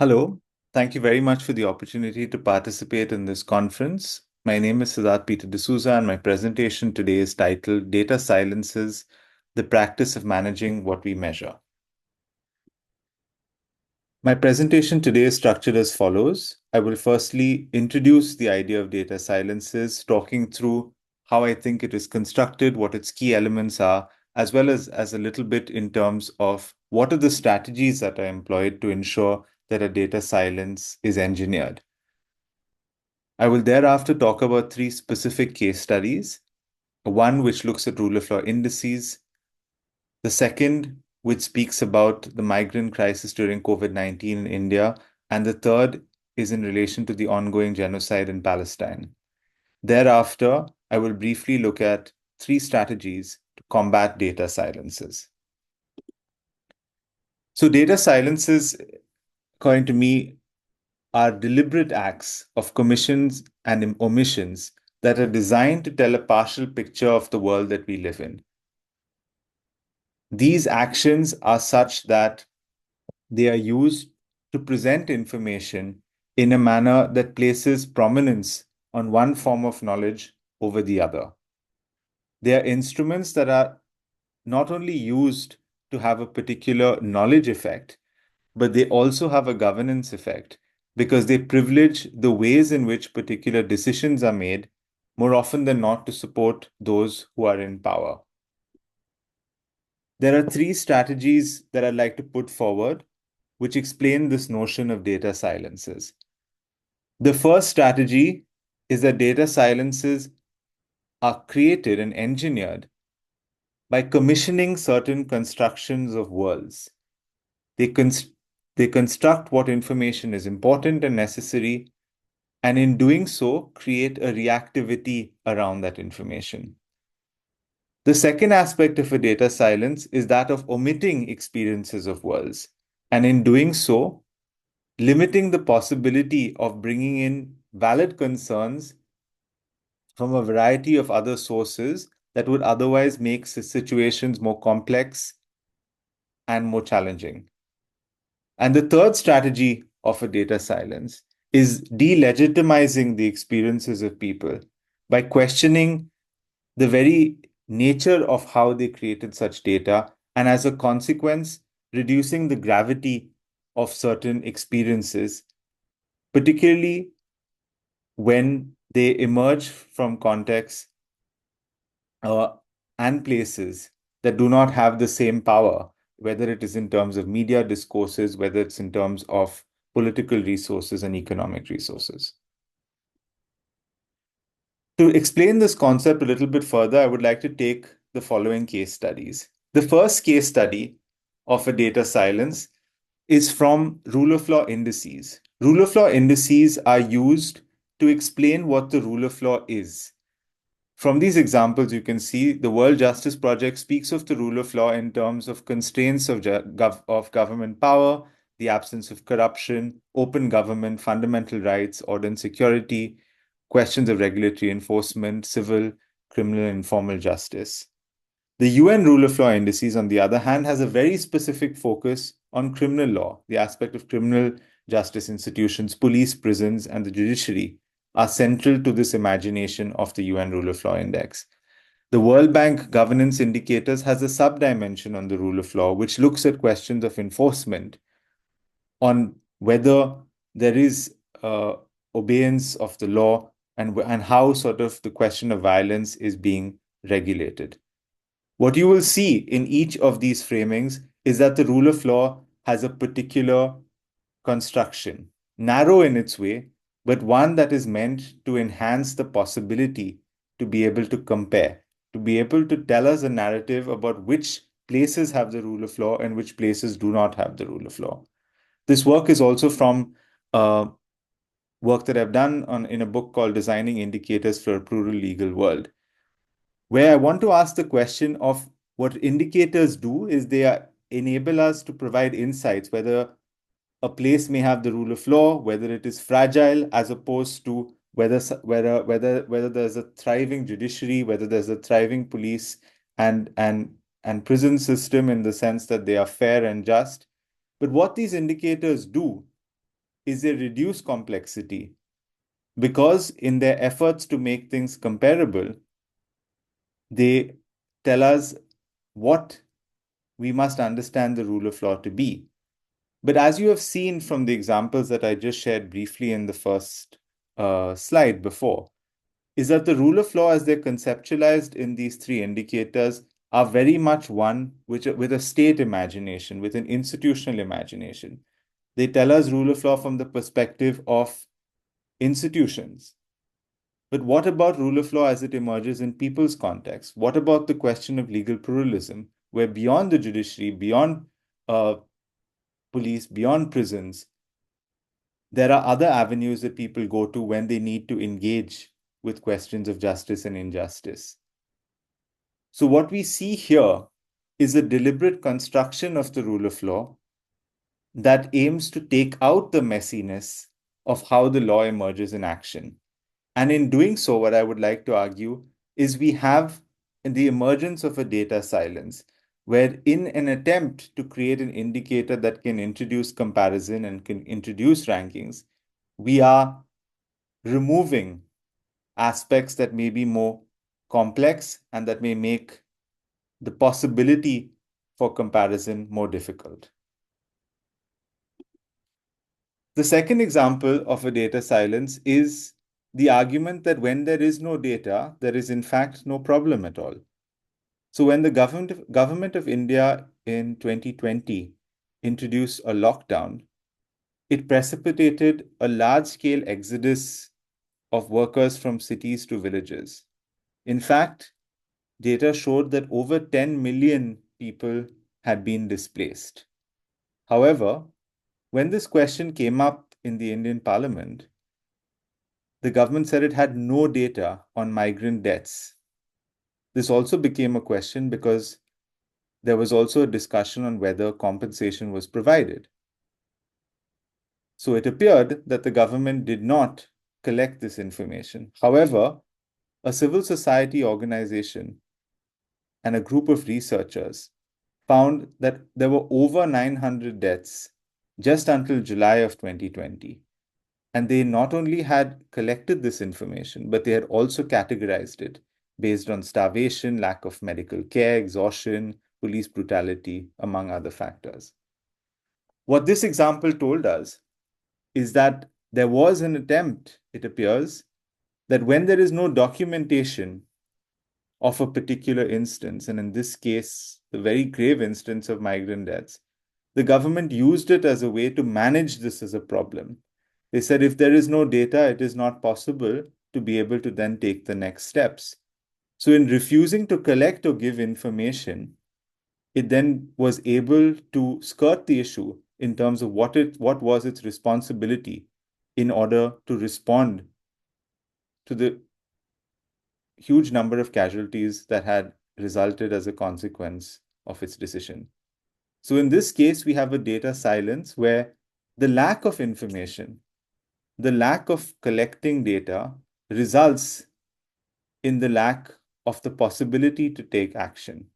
Hello. Thank you very much for the opportunity to participate in this conference. My name is Siddharth Peter de Souza, and my presentation today is titled Data Silences, the Practice of Managing What We Measure. My presentation today is structured as follows. I will firstly introduce the idea of data silences, talking through how I think it is constructed, what its key elements are, as well as a little bit in terms of what are the strategies that are employed to ensure that a data silence is engineered. I will thereafter talk about three specific case studies. One which looks at rule of law indices, the second which speaks about the migrant crisis during COVID-19 in India, and the third is in relation to the ongoing genocide in Palestine. Thereafter, I will briefly look at three strategies to combat data silences. So, data silences, according to me, are deliberate acts of commissions and omissions that are designed to tell a partial picture of the world that we live in. These actions are such that they are used to present information in a manner that places prominence on one form of knowledge over the other. They are instruments that are not only used to have a particular knowledge effect, but they also have a governance effect because they privilege the ways in which particular decisions are made more often than not to support those who are in power. There are three strategies that I'd like to put forward which explain this notion of data silences. The first strategy is that data silences are created and engineered by commissioning certain constructions of worlds. They, they construct what information is important and necessary, and in doing so, create a reactivity around that information. The second aspect of a data silence is that of omitting experiences of worlds, and in doing so, limiting the possibility of bringing in valid concerns from a variety of other sources that would otherwise make situations more complex and more challenging. And the third strategy of a data silence is delegitimizing the experiences of people by questioning the very nature of how they created such data, and as a consequence, reducing the gravity of certain experiences, particularly when they emerge from contexts uh, and places that do not have the same power, whether it is in terms of media discourses, whether it's in terms of political resources and economic resources. To explain this concept a little bit further, I would like to take the following case studies. The first case study of a data silence is from rule of law indices. Rule of law indices are used to explain what the rule of law is. From these examples, you can see the World Justice Project speaks of the rule of law in terms of constraints of government power, the absence of corruption, open government, fundamental rights, order and security, questions of regulatory enforcement, civil, criminal, and informal justice. The UN rule of law indices, on the other hand, has a very specific focus on criminal law, the aspect of criminal justice institutions, police, prisons, and the judiciary are central to this imagination of the UN Rule of Law Index. The World Bank governance indicators has a sub-dimension on the rule of law, which looks at questions of enforcement on whether there is obeyance of the law and how sort of the question of violence is being regulated. What you will see in each of these framings is that the rule of law has a particular construction, narrow in its way, but one that is meant to enhance the possibility to be able to compare, to be able to tell us a narrative about which places have the rule of law and which places do not have the rule of law. This work is also from work that I've done in a book called Designing Indicators for a Plural Legal World, where I want to ask the question of what indicators do is they enable us to provide insights whether a place may have the rule of law, whether it is fragile, as opposed to whether there's a thriving judiciary, whether there's a thriving police and prison system in the sense that they are fair and just. But what these indicators do is they reduce complexity because in their efforts to make things comparable, they tell us what we must understand the rule of law to be. But as you have seen from the examples that I just shared briefly in the first slide before, is that the rule of law as they're conceptualized in these three indicators are very much one which, with a state imagination, with an institutional imagination. They tell us rule of law from the perspective of institutions. But what about rule of law as it emerges in people's context? What about the question of legal pluralism, where beyond the judiciary, beyond police, beyond prisons, there are other avenues that people go to when they need to engage with questions of justice and injustice? So, what we see here is a deliberate construction of the rule of law that aims to take out the messiness of how the law emerges in action. And in doing so, what I would like to argue is we have the emergence of a data silence, where in an attempt to create an indicator that can introduce comparison and can introduce rankings, we are removing aspects that may be more complex and that may make the possibility for comparison more difficult. The second example of a data silence is the argument that when there is no data, there is in fact no problem at all. So when the government of India in 2020 introduced a lockdown, it precipitated a large-scale exodus of workers from cities to villages. In fact, data showed that over 10 million people had been displaced. However, when this question came up in the Indian Parliament, the government said it had no data on migrant deaths. This also became a question because there was also a discussion on whether compensation was provided. So it appeared that the government did not collect this information. However, a civil society organization and a group of researchers found that there were over 900 deaths just until July of 2020. And they not only had collected this information, but they had also categorized it based on starvation, lack of medical care, exhaustion, police brutality, among other factors. What this example told us is that there was an attempt, it appears, that when there is no documentation of a particular instance, and in this case, the very grave instance of migrant deaths, the government used it as a way to manage this as a problem. They said if there is no data, it is not possible to be able to then take the next steps. So, in refusing to collect or give information, it then was able to skirt the issue in terms of what was its responsibility in order to respond to the huge number of casualties that had resulted as a consequence of its decision. So in this case, we have a data silence where the lack of information, the lack of collecting data results in the lack of the possibility to take action,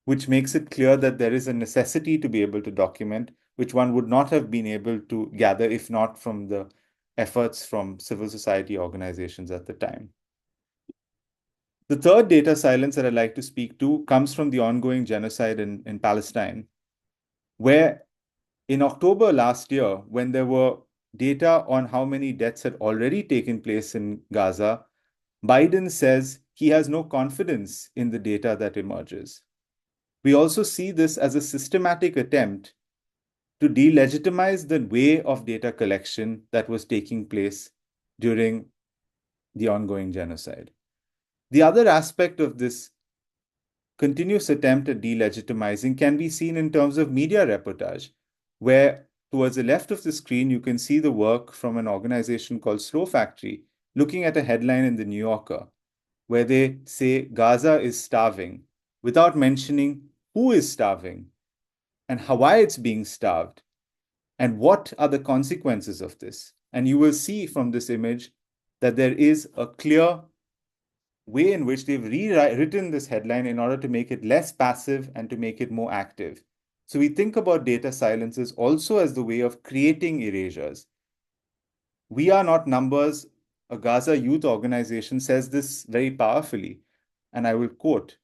which makes it clear that there is a necessity to be able to document, which one would not have been able to gather if not from the efforts from civil society organizations at the time. The third data silence that I'd like to speak to comes from the ongoing genocide in Palestine, where in October last year, when there were data on how many deaths had already taken place in Gaza, Biden says he has no confidence in the data that emerges. We also see this as a systematic attempt to delegitimize the way of data collection that was taking place during the ongoing genocide. The other aspect of this continuous attempt at delegitimizing can be seen in terms of media reportage, where towards the left of the screen, you can see the work from an organization called Slow Factory, looking at a headline in the New Yorker, where they say Gaza is starving, without mentioning who is starving and why it's being starved, and what are the consequences of this. And you will see from this image that there is a clear way in which they've rewritten this headline in order to make it less passive and to make it more active. So we think about data silences also as the way of creating erasures. We Are Not Numbers, a Gaza youth organization, says this very powerfully. And I will quote.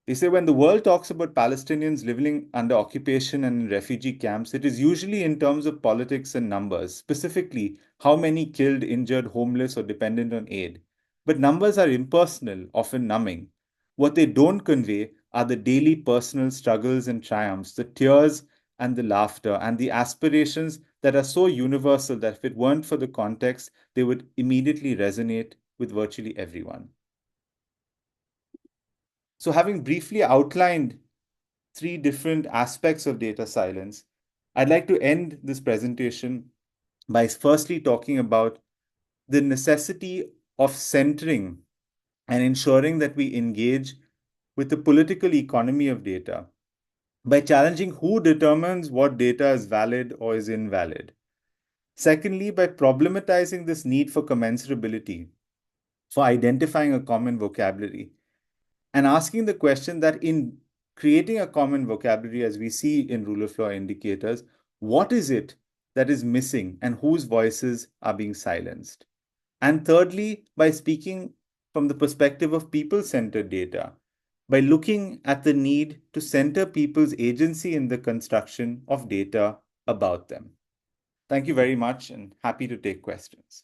They say when the world talks about Palestinians living under occupation and in refugee camps, it is usually in terms of politics and numbers, specifically how many killed, injured, homeless, or dependent on aid. But numbers are impersonal, often numbing. What they don't convey are the daily personal struggles and triumphs, the tears and the laughter, and the aspirations that are so universal that if it weren't for the context, they would immediately resonate with virtually everyone. So, having briefly outlined three different aspects of data silence, I'd like to end this presentation by firstly talking about the necessity of centering and ensuring that we engage with the political economy of data by challenging who determines what data is valid or is invalid. Secondly, by problematizing this need for commensurability, for identifying a common vocabulary, and asking the question that in creating a common vocabulary, as we see in rule of law indicators, what is it that is missing and whose voices are being silenced? And thirdly, by speaking from the perspective of people centered data, by looking at the need to center people's agency in the construction of data about them. Thank you very much and happy to take questions.